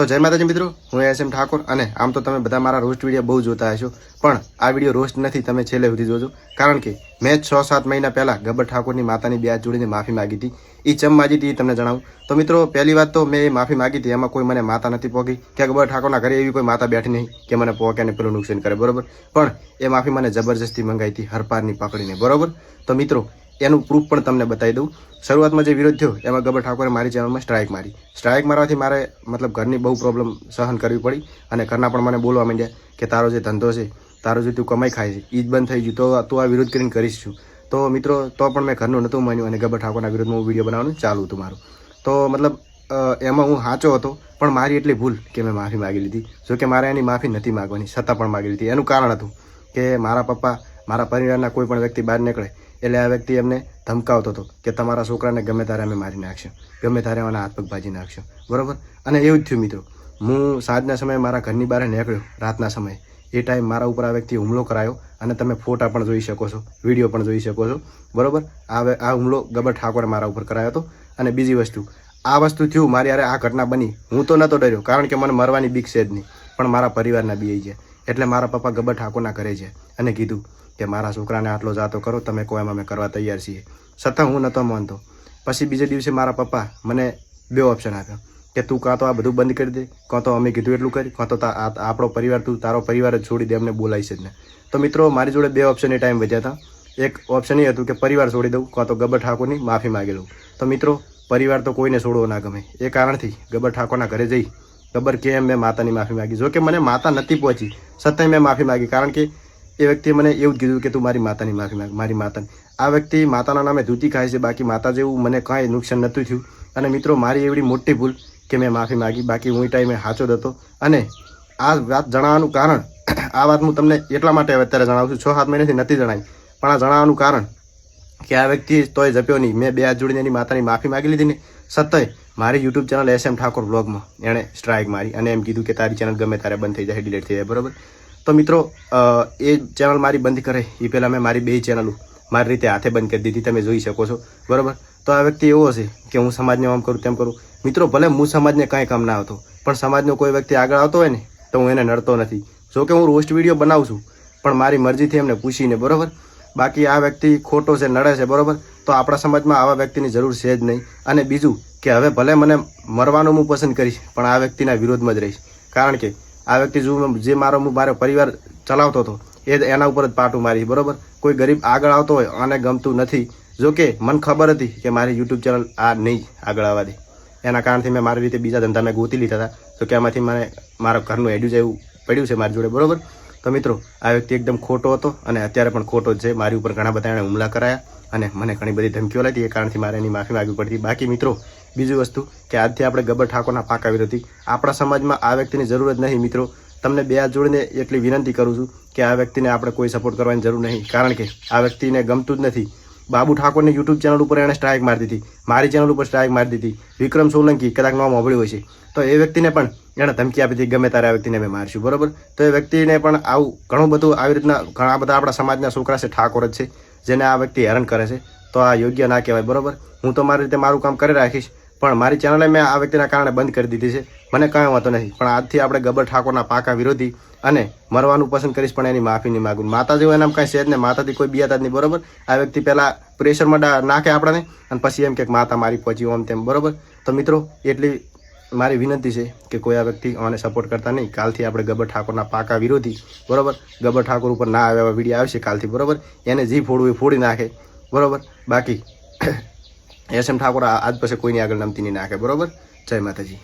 તો જય માતાજી મિત્રો, હું એસ એમ ઠાકોર અને આમ તો તમે બધા મારા રોસ્ટ વિડીયો બહુ જોતા હશો, પણ આ વિડીયો રોસ્ટ નથી, તમે છેલ્લે સુધી જોજો. કારણ કે મેં 6-7 મહિના પહેલાં ગબ્બર ઠાકોરની માતાની બે હાથ જોડીને માફી માગી હતી. એ ચમ માગી હતી એ તમને જણાવું. તો મિત્રો, પહેલી વાત તો મેં એ માફી માગી હતી, એમાં કોઈ મને માતા નથી પોગી કે ગબ્બર ઠાકોરના ઘરે એવી કોઈ માતા બેઠી નહીં કે મને પોકે ને પેલું નુકસાન કરે, બરોબર. પણ એ માફી મને જબરજસ્તી મંગાવી હતી હરપારની પકડીને, બરોબર. તો મિત્રો, એનું પ્રૂફ પણ તમને બતાવી દઉં. શરૂઆતમાં જે વિરોધ થયો એમાં ગબ્બર ઠાકોરે મારી ચેનલમાં સ્ટ્રાઇક મારી. સ્ટ્રાઇક મારવાથી મારે મતલબ ઘરની બહુ પ્રોબ્લેમ સહન કરવી પડી અને ઘરના પણ મને બોલવા માંડ્યા કે તારો જે ધંધો છે, તારો જે તું કમાઈ ખાય છે એ જ બંધ થઈ ગયું, તો તું આ વિરોધ કરીને કરીશ છું. તો મિત્રો, તો પણ મેં ઘરનું નહોતું માન્યું અને ગબ્બર ઠાકોરના વિરોધમાં હું વિડીયો બનાવવાનું ચાલુ હતું મારું. તો મતલબ એમાં હું સાચો હતો, પણ મારી એટલી ભૂલ કે મેં માફી માગી લીધી. જો કે મારે એની માફી નથી માગવાની, છતાં પણ માગી લીધી. એનું કારણ હતું કે મારા પપ્પા, મારા પરિવારના કોઈ પણ વ્યક્તિ બહાર નીકળે એટલે આ વ્યક્તિ એમને ધમકાવતો હતો કે તમારા છોકરાને ગમે ત્યારે અમે મારી નાખશું, ગમે ત્યારે એના હાથ પગ ભાજી નાખશું, બરાબર. અને એવું જ થયું મિત્રો. હું સાંજના સમયે મારા ઘરની બહાર નીકળ્યો, રાતના સમયે, એ ટાઈમ મારા ઉપર આ વ્યક્તિએ હુમલો કરાયો અને તમે ફોટા પણ જોઈ શકો છો, વિડીયો પણ જોઈ શકો છો, બરાબર. આ હુમલો ગબ્બર ઠાકોરે મારા ઉપર કરાયો હતો. અને બીજી વસ્તુ, આ વસ્તુ થયું મારી યારે, આ ઘટના બની, હું તો નહોતો ડર્યો કારણ કે મને મરવાની બીક છે જ નહીં, પણ મારા પરિવારના બી છે. એટલે મારા પપ્પા ગબ્બર ઠાકોરના ઘરે છે અને કીધું કે મારા છોકરાને આટલો જાતો કરો તમે, કોઈ એમાં અમે કરવા તૈયાર છીએ. છતાં હું નહોતો માનતો. પછી બીજે દિવસે મારા પપ્પા મને 2 ઓપ્શન આપ્યો કે તું કાં તો આ બધું બંધ કરી દે, કાં તો અમે કીધું એટલું કરી, કાં તો આપણો પરિવાર, તું તારો પરિવાર જ છોડી દે, અમને બોલાવીશ જ ને. તો મિત્રો, મારી જોડે 2 ઓપ્શન એ ટાઈમ વધ્યા હતા. એક ઓપ્શન એ હતું કે પરિવાર છોડી દઉં, કાં તો ગબ્બર ઠાકોરની માફી માગી લઉં. તો મિત્રો, પરિવાર તો કોઈને છોડવો ના ગમે. એ કારણથી ગબ્બર ઠાકોરના ઘરે જઈ ગબ્બર કે એમ મેં માતાની માફી માગી. જો કે મને માતા નથી પહોંચી, છતાંય મેં માફી માગી. કારણ કે એ વ્યક્તિએ મને એવું જ કીધું કે તું મારી માતાની માફી માગ, મારી માતાની. આ વ્યક્તિ માતાના નામે ધૂતી ખાય છે, બાકી માતા જેવું મને કાંઈ નુકસાન નહોતું થયું. અને મિત્રો, મારી એવડી મોટી ભૂલ કે મેં માફી માગી. બાકી હું એ ટાઈમે સાચો જ હતો. અને આ વાત જણાવવાનું કારણ, આ વાત હું તમને એટલા માટે અત્યારે જણાવું છું, 6-7 મહિનાથી નથી જણાવી, પણ આ જણાવવાનું કારણ કે આ વ્યક્તિ તોય જપ્યો નહીં. મેં 2 હાથ જોડીને એની માતાની માફી માગી લીધી ને, છતાંય મારી YouTube channel S M Thakor બ્લોગમાં એણે સ્ટ્રાઇક મારી અને એમ કીધું કે તારી ચેનલ ગમે ત્યારે બંધ થઈ જાય, ડિલીટ થઈ જાય, બરાબર. તો મિત્રો, એ ચેનલ મારી બંધ કરે એ પહેલાં મેં મારી 2 ચેનલો મારી રીતે હાથે બંધ કરી દીધી, તમે જોઈ શકો છો, બરાબર. તો આ વ્યક્તિ એવો હશે કે હું સમાજને આમ કરું તેમ કરું. મિત્રો, ભલે હું સમાજને કાંઈ કામ ના આવતો, પણ સમાજનો કોઈ વ્યક્તિ આગળ આવતો હોય ને તો હું એને નડતો નથી. જો કે હું રોસ્ટ વિડીયો બનાવું છું, પણ મારી મરજીથી એમને પૂછીને, બરાબર. બાકી આ વ્યક્તિ ખોટો છે, નડે છે, બરાબર. તો આપણા સમાજમાં આવા વ્યક્તિની જરૂર છે જ નહીં. અને બીજું કે હવે ભલે મને મરવાનું હું પસંદ કરીશ, પણ આ વ્યક્તિના વિરોધમાં જ રહીશ. કારણ કે આ વ્યક્તિ જે મારો પરિવાર ચલાવતો હતો એ એના ઉપર જ પાટું મારી, બરાબર. કોઈ ગરીબ આગળ આવતો હોય આને ગમતું નથી. જો કે મને ખબર હતી કે મારી યુટ્યુબ ચેનલ આ નહીં આગળ આવવા દે, એના કારણથી મેં મારી રીતે બીજા ધંધા મેં ગોતી લીધા હતા. તો કે એમાંથી મને મારા ઘરનું એડ્યુજ એવું પડ્યું છે મારી જોડે, બરાબર. તો મિત્રો, આ વ્યક્તિ એકદમ ખોટો હતો અને અત્યારે પણ ખોટો જ છે. મારી ઉપર ઘણા બધા એણે હુમલા કરાયા અને મને ઘણી બધી ધમકીઓ લાગી. એ કારણથી મારે એની માફી માગવી પડતી. બાકી મિત્રો, બીજી વસ્તુ કે આજથી આપણે ગબ્બર ઠાકોરના પાકા વિરોધી. આપણા સમાજમાં આ વ્યક્તિની જરૂર જ નહીં. મિત્રો, તમને 2 હાથ જોડીને એટલી વિનંતી કરું છું કે આ વ્યક્તિને આપણે કોઈ સપોર્ટ કરવાની જરૂર નહીં. કારણ કે આ વ્યક્તિને ગમતું જ નથી. બાબુ ઠાકોરની યુટ્યુબ ચેનલ ઉપર એણે સ્ટ્રાઇક મારી દીધી, મારી ચેનલ ઉપર સ્ટ્રાઇક મારી દીધી. વિક્રમ સોલંકી કદાચ નામ સાંભળ્યું હશે, તો એ વ્યક્તિને પણ એણે ધમકી આપી હતી ગમે ત્યારે આ વ્યક્તિને અમે મારશું, બરાબર. તો એ વ્યક્તિને પણ આવું ઘણું બધું આવી રીતના ઘણા બધા આપણા સમાજના છોકરા છે, ઠાકોર જ છે, જેને આ વ્યક્તિ હેરાન કરે છે. તો આ યોગ્ય ના કહેવાય, બરાબર. હું તો મારી રીતે મારું કામ કરી રાખીશ, પણ મારી ચેનલે મેં આ વ્યક્તિના કારણે બંધ કરી દીધી છે. મને કાંઈ વાંધો નથી, પણ આજથી આપણે ગબ્બર ઠાકોરના પાકા વિરોધી અને મરવાનું પસંદ કરીશ, પણ એની માફી નહીં માગું. માતા જેવું એનામ કાંઈ છે જ ને, માતાથી કોઈ બિયાતા જ નહીં, બરાબર. આ વ્યક્તિ પહેલાં પ્રેશરમાં નાખે આપણને અને પછી એમ કે માતા મારી પહોંચી ઓમ તેમ, બરાબર. તો મિત્રો, એટલી મારી વિનંતી છે કે કોઈ આ વ્યક્તિ આને સપોર્ટ કરતા નહીં. કાલથી આપણે ગબ્બર ઠાકોરના પાકા વિરોધી, બરાબર. ગબ્બર ઠાકોર ઉપર ના આવે એવા વિડીયો આવશે કાલથી, બરાબર. એને જે ફોડવું એ ફોડી નાખે, બરાબર. બાકી એસ એમ ઠાકોર આજ પછી કોઈની આગળ નમતી નહીં નાખે, બરાબર. જય માતાજી.